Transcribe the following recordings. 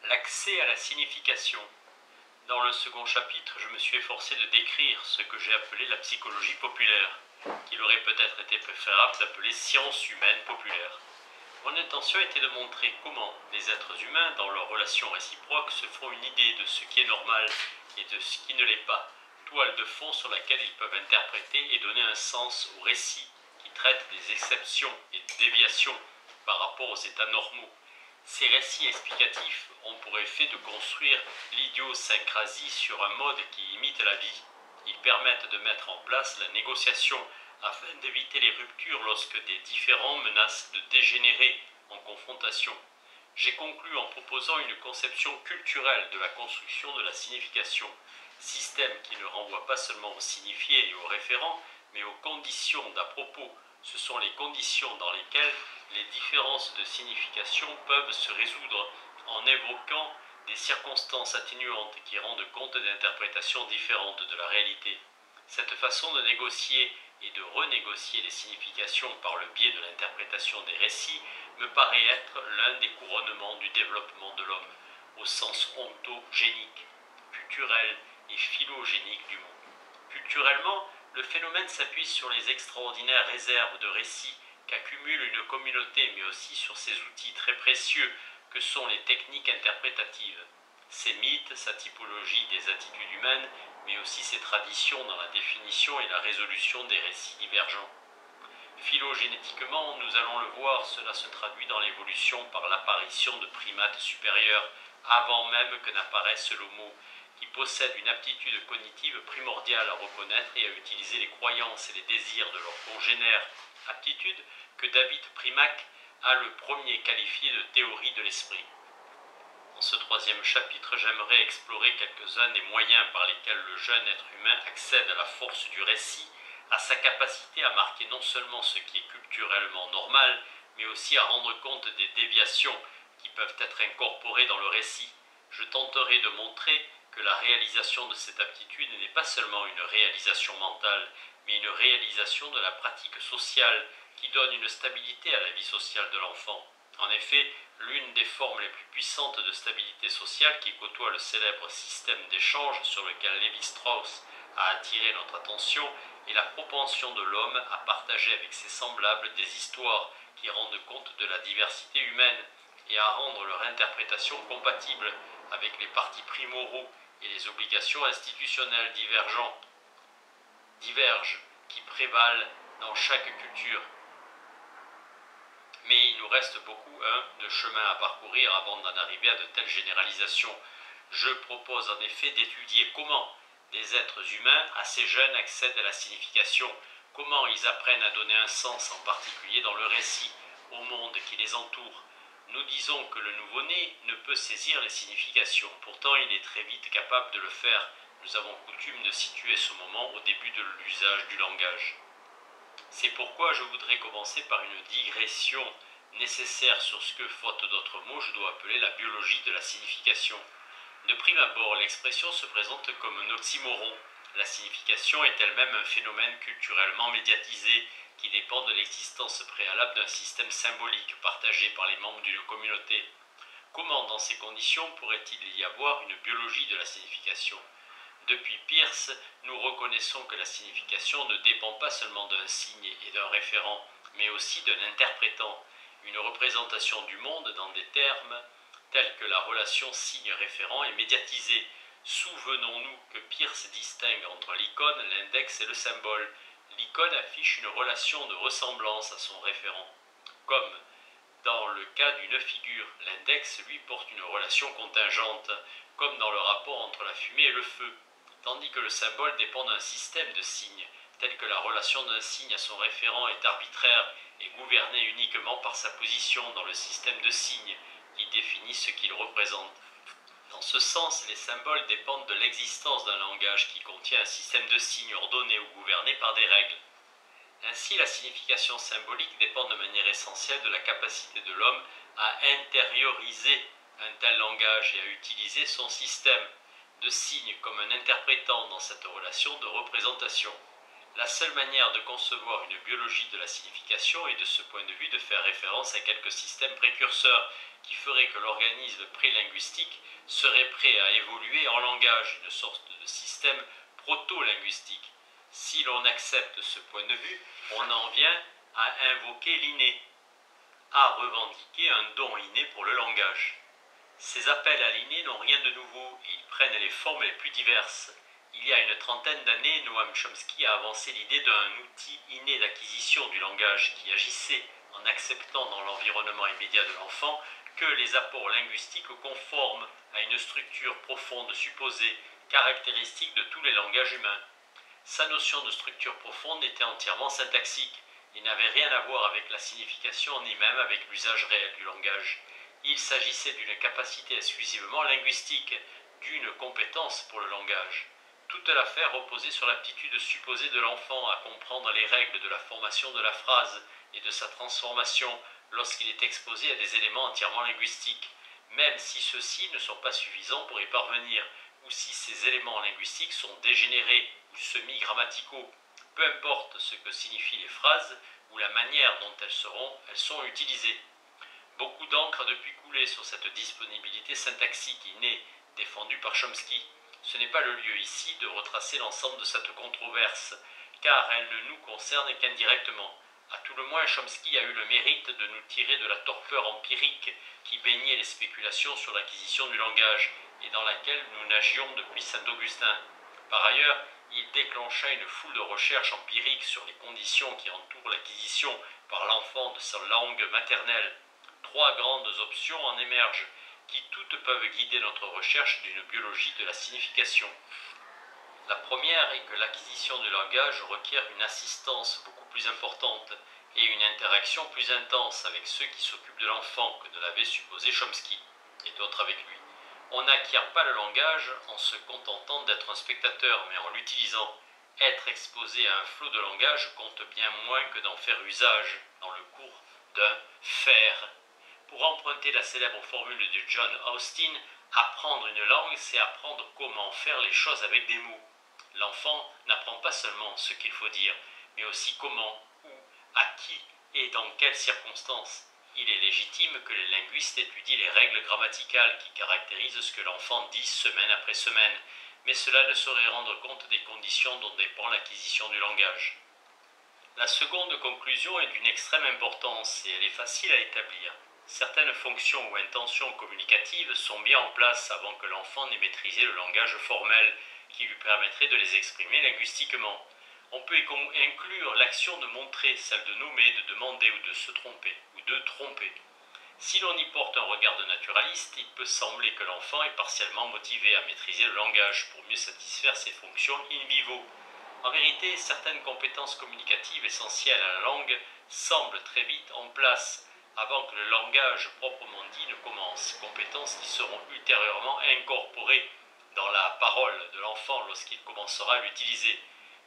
L'accès à la signification. Dans le second chapitre, je me suis efforcé de décrire ce que j'ai appelé la psychologie populaire, qu'il aurait peut-être été préférable d'appeler science humaine populaire. Mon intention était de montrer comment les êtres humains, dans leurs relations réciproques, se font une idée de ce qui est normal et de ce qui ne l'est pas, toile de fond sur laquelle ils peuvent interpréter et donner un sens aux récits qui traitent des exceptions et des déviations par rapport aux états normaux. Ces récits explicatifs ont pour effet de construire l'idiosyncrasie sur un mode qui imite la vie. Ils permettent de mettre en place la négociation afin d'éviter les ruptures lorsque des différends menacent de dégénérer en confrontation. J'ai conclu en proposant une conception culturelle de la construction de la signification, système qui ne renvoie pas seulement au signifié et au référent, mais aux conditions d'à propos. Ce sont les conditions dans lesquelles les différences de signification peuvent se résoudre en évoquant des circonstances atténuantes qui rendent compte d'interprétations différentes de la réalité. Cette façon de négocier et de renégocier les significations par le biais de l'interprétation des récits me paraît être l'un des couronnements du développement de l'homme, au sens ontogénique, culturel et phylogénique du mot. Culturellement, le phénomène s'appuie sur les extraordinaires réserves de récits qu'accumule une communauté, mais aussi sur ces outils très précieux que sont les techniques interprétatives. Ses mythes, sa typologie des attitudes humaines, mais aussi ses traditions dans la définition et la résolution des récits divergents. Phylogénétiquement, nous allons le voir, cela se traduit dans l'évolution par l'apparition de primates supérieurs, avant même que n'apparaisse l'homo, qui possède une aptitude cognitive primordiale à reconnaître et à utiliser les croyances et les désirs de leurs congénères, aptitude que David Primack a le premier qualifié de théorie de l'esprit. Dans ce troisième chapitre, j'aimerais explorer quelques-uns des moyens par lesquels le jeune être humain accède à la force du récit, à sa capacité à marquer non seulement ce qui est culturellement normal, mais aussi à rendre compte des déviations qui peuvent être incorporées dans le récit. Je tenterai de montrer que la réalisation de cette aptitude n'est pas seulement une réalisation mentale, mais une réalisation de la pratique sociale qui donne une stabilité à la vie sociale de l'enfant. En effet, l'une des formes les plus puissantes de stabilité sociale qui côtoie le célèbre système d'échange sur lequel Lévi-Strauss a attiré notre attention est la propension de l'homme à partager avec ses semblables des histoires qui rendent compte de la diversité humaine et à rendre leur interprétation compatible avec les partis pris moraux et les obligations institutionnelles divergent qui prévalent dans chaque culture. Mais il nous reste beaucoup de chemin à parcourir avant d'en arriver à de telles généralisations. Je propose en effet d'étudier comment des êtres humains assez jeunes accèdent à la signification, comment ils apprennent à donner un sens en particulier dans le récit, au monde qui les entoure. Nous disons que le nouveau-né ne peut saisir les significations, pourtant il est très vite capable de le faire. Nous avons coutume de situer ce moment au début de l'usage du langage. C'est pourquoi je voudrais commencer par une digression nécessaire sur ce que, faute d'autres mots, je dois appeler la biologie de la signification. De prime abord, l'expression se présente comme un oxymoron. La signification est elle-même un phénomène culturellement médiatisé qui dépend de l'existence préalable d'un système symbolique partagé par les membres d'une communauté. Comment, dans ces conditions, pourrait-il y avoir une biologie de la signification ? Depuis Peirce, nous reconnaissons que la signification ne dépend pas seulement d'un signe et d'un référent, mais aussi d'un interprétant. Une représentation du monde dans des termes tels que la relation signe-référent est médiatisée. Souvenons-nous que Peirce distingue entre l'icône, l'index et le symbole. L'icône affiche une relation de ressemblance à son référent. Comme dans le cas d'une figure, l'index lui porte une relation contingente, comme dans le rapport entre la fumée et le feu, tandis que le symbole dépend d'un système de signes, tel que la relation d'un signe à son référent est arbitraire et gouvernée uniquement par sa position dans le système de signes qui définit ce qu'il représente. Dans ce sens, les symboles dépendent de l'existence d'un langage qui contient un système de signes ordonné ou gouverné par des règles. Ainsi, la signification symbolique dépend de manière essentielle de la capacité de l'homme à intérioriser un tel langage et à utiliser son système de signes comme un interprétant dans cette relation de représentation. La seule manière de concevoir une biologie de la signification est de ce point de vue de faire référence à quelques systèmes précurseurs qui feraient que l'organisme prélinguistique serait prêt à évoluer en langage, une sorte de système proto-linguistique. Si l'on accepte ce point de vue, on en vient à invoquer l'inné, à revendiquer un don inné pour le langage. Ces appels à l'inné n'ont rien de nouveau et ils prennent les formes les plus diverses. Il y a une trentaine d'années, Noam Chomsky a avancé l'idée d'un outil inné d'acquisition du langage qui agissait en acceptant dans l'environnement immédiat de l'enfant que les apports linguistiques conformes à une structure profonde supposée, caractéristique de tous les langages humains. Sa notion de structure profonde était entièrement syntaxique et n'avait rien à voir avec la signification ni même avec l'usage réel du langage. Il s'agissait d'une capacité exclusivement linguistique, d'une compétence pour le langage. Toute l'affaire reposait sur l'aptitude supposée de l'enfant à comprendre les règles de la formation de la phrase et de sa transformation lorsqu'il est exposé à des éléments entièrement linguistiques, même si ceux-ci ne sont pas suffisants pour y parvenir, ou si ces éléments linguistiques sont dégénérés ou semi-grammaticaux. Peu importe ce que signifient les phrases ou la manière dont elles sont utilisées. Beaucoup d'encre a depuis coulé sur cette disponibilité syntaxique innée défendue par Chomsky. Ce n'est pas le lieu ici de retracer l'ensemble de cette controverse, car elle ne nous concerne qu'indirectement. À tout le moins, Chomsky a eu le mérite de nous tirer de la torpeur empirique qui baignait les spéculations sur l'acquisition du langage, et dans laquelle nous nagions depuis Saint-Augustin. Par ailleurs, il déclencha une foule de recherches empiriques sur les conditions qui entourent l'acquisition par l'enfant de sa langue maternelle. Trois grandes options en émergent, qui toutes peuvent guider notre recherche d'une biologie de la signification. La première est que l'acquisition du langage requiert une assistance beaucoup plus importante et une interaction plus intense avec ceux qui s'occupent de l'enfant que ne l'avait supposé Chomsky, et d'autres avec lui. On n'acquiert pas le langage en se contentant d'être un spectateur, mais en l'utilisant. Être exposé à un flot de langage compte bien moins que d'en faire usage dans le cours d'un faire. Pour emprunter la célèbre formule de John Austin, apprendre une langue, c'est apprendre comment faire les choses avec des mots. L'enfant n'apprend pas seulement ce qu'il faut dire, mais aussi comment, où, à qui et dans quelles circonstances. Il est légitime que les linguistes étudient les règles grammaticales qui caractérisent ce que l'enfant dit semaine après semaine, mais cela ne saurait rendre compte des conditions dont dépend l'acquisition du langage. La seconde conclusion est d'une extrême importance et elle est facile à établir. Certaines fonctions ou intentions communicatives sont bien en place avant que l'enfant n'ait maîtrisé le langage formel qui lui permettrait de les exprimer linguistiquement. On peut inclure l'action de montrer, celle de nommer, de demander ou de se tromper, ou de tromper. Si l'on y porte un regard de naturaliste, il peut sembler que l'enfant est partiellement motivé à maîtriser le langage pour mieux satisfaire ses fonctions in vivo. En vérité, certaines compétences communicatives essentielles à la langue semblent très vite en place avant que le langage proprement dit ne commence, compétences qui seront ultérieurement incorporées dans la parole de l'enfant lorsqu'il commencera à l'utiliser.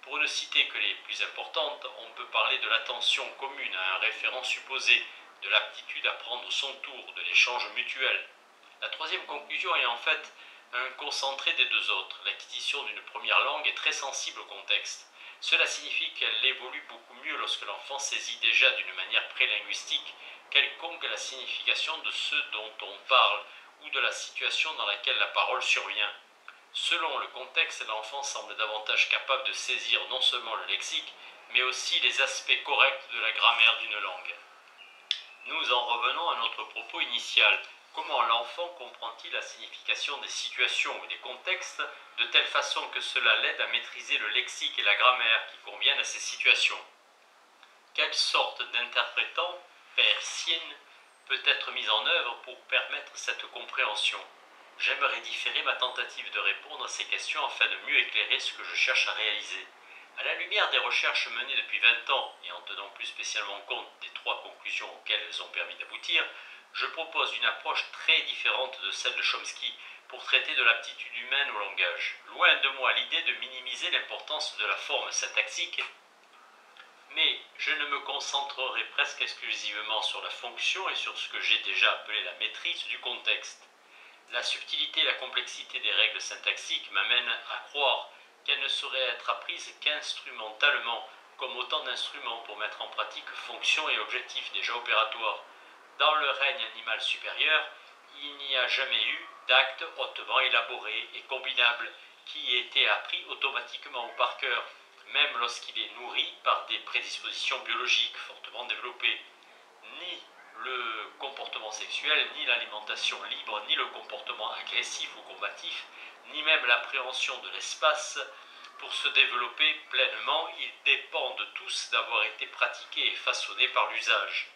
Pour ne citer que les plus importantes, on peut parler de l'attention commune à un référent supposé, de l'aptitude à prendre son tour, de l'échange mutuel. La troisième conclusion est en fait un concentré des deux autres. L'acquisition d'une première langue est très sensible au contexte. Cela signifie qu'elle évolue beaucoup mieux lorsque l'enfant saisit déjà d'une manière prélinguistique quelconque la signification de ce dont on parle ou de la situation dans laquelle la parole survient. Selon le contexte, l'enfant semble davantage capable de saisir non seulement le lexique, mais aussi les aspects corrects de la grammaire d'une langue. Nous en revenons à notre propos initial. Comment l'enfant comprend-il la signification des situations ou des contextes de telle façon que cela l'aide à maîtriser le lexique et la grammaire qui conviennent à ces situations? Quelle sorte d'interprétant, persien, peut être mise en œuvre pour permettre cette compréhension? J'aimerais différer ma tentative de répondre à ces questions afin de mieux éclairer ce que je cherche à réaliser. À la lumière des recherches menées depuis 20 ans, et en tenant plus spécialement compte des trois conclusions auxquelles elles ont permis d'aboutir, je propose une approche très différente de celle de Chomsky pour traiter de l'aptitude humaine au langage. Loin de moi l'idée de minimiser l'importance de la forme syntaxique, mais je ne me concentrerai presque exclusivement sur la fonction et sur ce que j'ai déjà appelé la maîtrise du contexte. La subtilité et la complexité des règles syntaxiques m'amènent à croire qu'elle ne saurait être apprise qu'instrumentalement, comme autant d'instruments pour mettre en pratique fonctions et objectifs déjà opératoires. Dans le règne animal supérieur, il n'y a jamais eu d'acte hautement élaboré et combinable qui ait été appris automatiquement ou par cœur, même lorsqu'il est nourri par des prédispositions biologiques fortement développées. Ni le comportement sexuel, ni l'alimentation libre, ni le comportement agressif ou combatif, ni même l'appréhension de l'espace, pour se développer pleinement, ils dépendent tous d'avoir été pratiqués et façonnés par l'usage.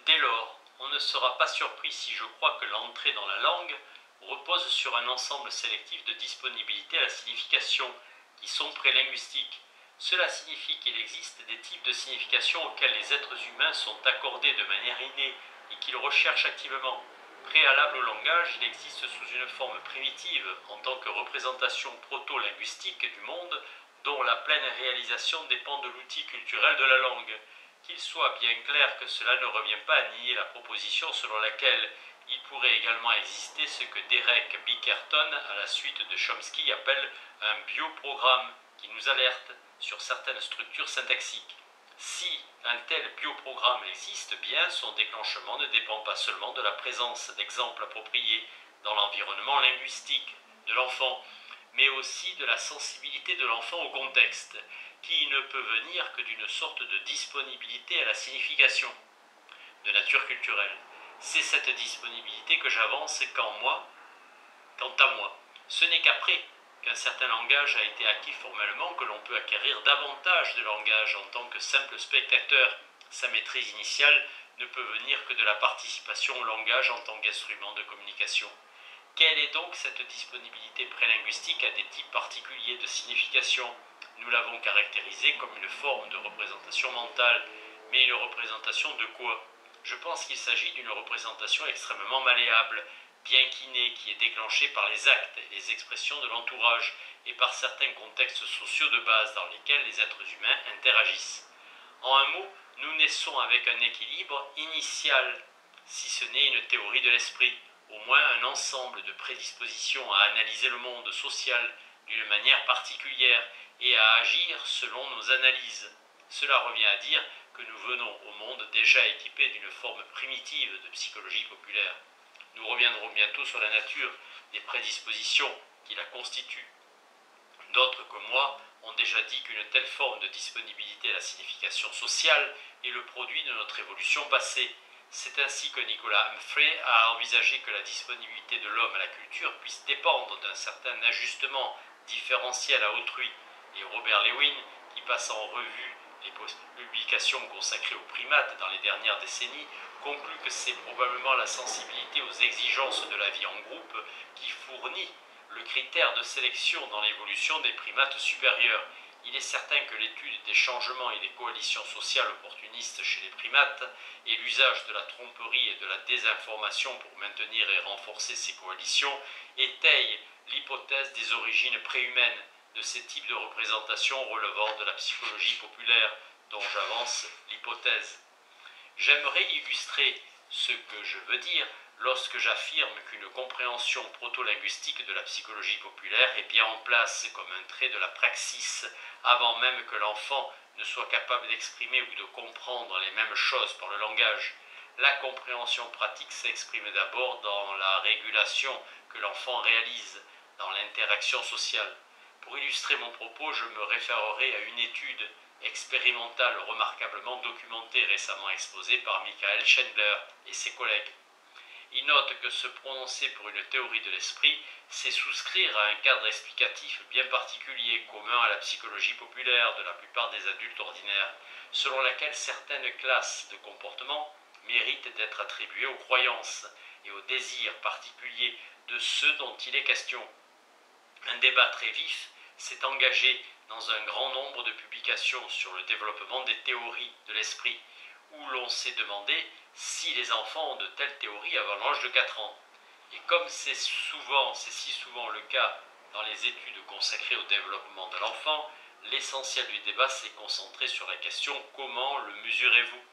Dès lors, on ne sera pas surpris si je crois que l'entrée dans la langue repose sur un ensemble sélectif de disponibilités à la signification, qui sont prélinguistiques. Cela signifie qu'il existe des types de signification auxquels les êtres humains sont accordés de manière innée et qu'ils recherchent activement. Préalable au langage, il existe sous une forme primitive, en tant que représentation proto-linguistique du monde, dont la pleine réalisation dépend de l'outil culturel de la langue. Qu'il soit bien clair que cela ne revient pas à nier la proposition selon laquelle il pourrait également exister ce que Derek Bickerton, à la suite de Chomsky, appelle un bioprogramme qui nous alerte sur certaines structures syntaxiques. Si un tel bioprogramme existe bien, son déclenchement ne dépend pas seulement de la présence d'exemples appropriés dans l'environnement linguistique de l'enfant, mais aussi de la sensibilité de l'enfant au contexte, qui ne peut venir que d'une sorte de disponibilité à la signification, de nature culturelle. C'est cette disponibilité que j'avance quant à moi. Ce n'est qu'après qu'un certain langage a été acquis formellement que l'on peut acquérir davantage de langage en tant que simple spectateur. Sa maîtrise initiale ne peut venir que de la participation au langage en tant qu'instrument de communication. Quelle est donc cette disponibilité prélinguistique à des types particuliers de signification? Nous l'avons caractérisée comme une forme de représentation mentale, mais une représentation de quoi? Je pense qu'il s'agit d'une représentation extrêmement malléable, bien qu'innée, qui est déclenchée par les actes et les expressions de l'entourage et par certains contextes sociaux de base dans lesquels les êtres humains interagissent. En un mot, nous naissons avec un équilibre initial, si ce n'est une théorie de l'esprit, au moins un ensemble de prédispositions à analyser le monde social d'une manière particulière et à agir selon nos analyses. Cela revient à dire que nous venons au monde déjà équipés d'une forme primitive de psychologie populaire. Nous reviendrons bientôt sur la nature des prédispositions qui la constituent. D'autres que moi ont déjà dit qu'une telle forme de disponibilité à la signification sociale est le produit de notre évolution passée. C'est ainsi que Nicolas Humphrey a envisagé que la disponibilité de l'homme à la culture puisse dépendre d'un certain ajustement différentiel à autrui, et Robert Lewin, qui passe en revue les publications consacrées aux primates dans les dernières décennies, conclut que c'est probablement la sensibilité aux exigences de la vie en groupe qui fournit le critère de sélection dans l'évolution des primates supérieurs. Il est certain que l'étude des changements et des coalitions sociales opportunistes chez les primates et l'usage de la tromperie et de la désinformation pour maintenir et renforcer ces coalitions étayent l'hypothèse des origines préhumaines de ces types de représentations relevant de la psychologie populaire, dont j'avance l'hypothèse. J'aimerais illustrer ce que je veux dire lorsque j'affirme qu'une compréhension proto-linguistique de la psychologie populaire est bien en place comme un trait de la praxis, avant même que l'enfant ne soit capable d'exprimer ou de comprendre les mêmes choses par le langage. La compréhension pratique s'exprime d'abord dans la régulation que l'enfant réalise, dans l'interaction sociale. Pour illustrer mon propos, je me référerai à une étude expérimentale remarquablement documentée récemment exposée par Michael Chandler et ses collègues. Il note que se prononcer pour une théorie de l'esprit, c'est souscrire à un cadre explicatif bien particulier, commun à la psychologie populaire de la plupart des adultes ordinaires, selon laquelle certaines classes de comportements méritent d'être attribuées aux croyances et aux désirs particuliers de ceux dont il est question. Un débat très vif s'est engagé dans un grand nombre de publications sur le développement des théories de l'esprit, où l'on s'est demandé si les enfants ont de telles théories avant l'âge de 4 ans. Et comme c'est si souvent le cas dans les études consacrées au développement de l'enfant, l'essentiel du débat s'est concentré sur la question « Comment le mesurez-vous »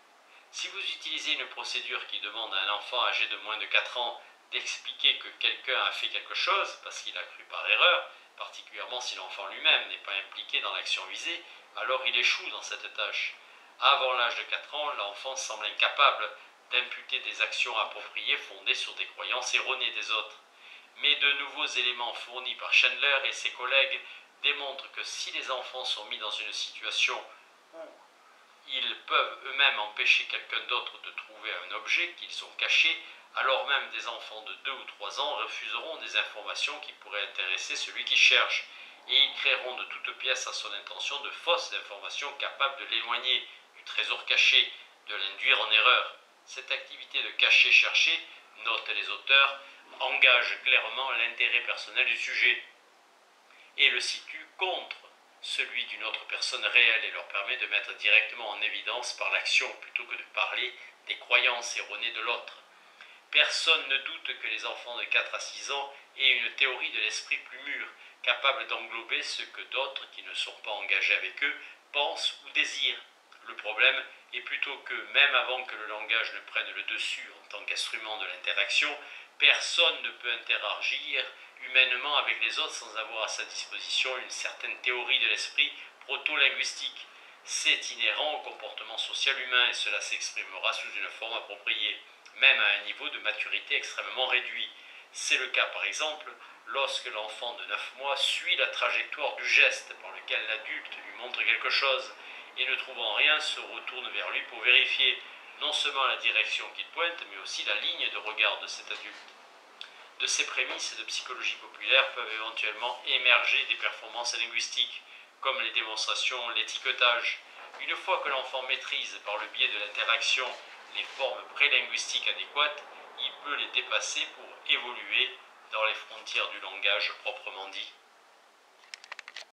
Si vous utilisez une procédure qui demande à un enfant âgé de moins de 4 ans d'expliquer que quelqu'un a fait quelque chose parce qu'il a cru par erreur, particulièrement si l'enfant lui-même n'est pas impliqué dans l'action visée, alors il échoue dans cette tâche. Avant l'âge de 4 ans, l'enfant semble incapable d'imputer des actions appropriées fondées sur des croyances erronées des autres. Mais de nouveaux éléments fournis par Chandler et ses collègues démontrent que si les enfants sont mis dans une situation où ils peuvent eux-mêmes empêcher quelqu'un d'autre de trouver un objet qu'ils ont caché, alors même des enfants de 2 ou 3 ans refuseront des informations qui pourraient intéresser celui qui cherche, et ils créeront de toutes pièces à son intention de fausses informations capables de l'éloigner du trésor caché, de l'induire en erreur. Cette activité de cacher-chercher, notent les auteurs, engage clairement l'intérêt personnel du sujet et le situe contre celui d'une autre personne réelle et leur permet de mettre directement en évidence par l'action plutôt que de parler des croyances erronées de l'autre. Personne ne doute que les enfants de 4 à 6 ans aient une théorie de l'esprit plus mûre, capable d'englober ce que d'autres qui ne sont pas engagés avec eux pensent ou désirent. Le problème est plutôt que, même avant que le langage ne prenne le dessus en tant qu'instrument de l'interaction, personne ne peut interagir humainement avec les autres sans avoir à sa disposition une certaine théorie de l'esprit proto-linguistique. C'est inhérent au comportement social humain et cela s'exprimera sous une forme appropriée, même à un niveau de maturité extrêmement réduit. C'est le cas par exemple lorsque l'enfant de 9 mois suit la trajectoire du geste par lequel l'adulte lui montre quelque chose et ne trouvant rien se retourne vers lui pour vérifier non seulement la direction qu'il pointe mais aussi la ligne de regard de cet adulte. De ces prémices de psychologie populaire peuvent éventuellement émerger des performances linguistiques, comme les démonstrations, l'étiquetage. Une fois que l'enfant maîtrise par le biais de l'interaction les formes prélinguistiques adéquates, il peut les dépasser pour évoluer dans les frontières du langage proprement dit.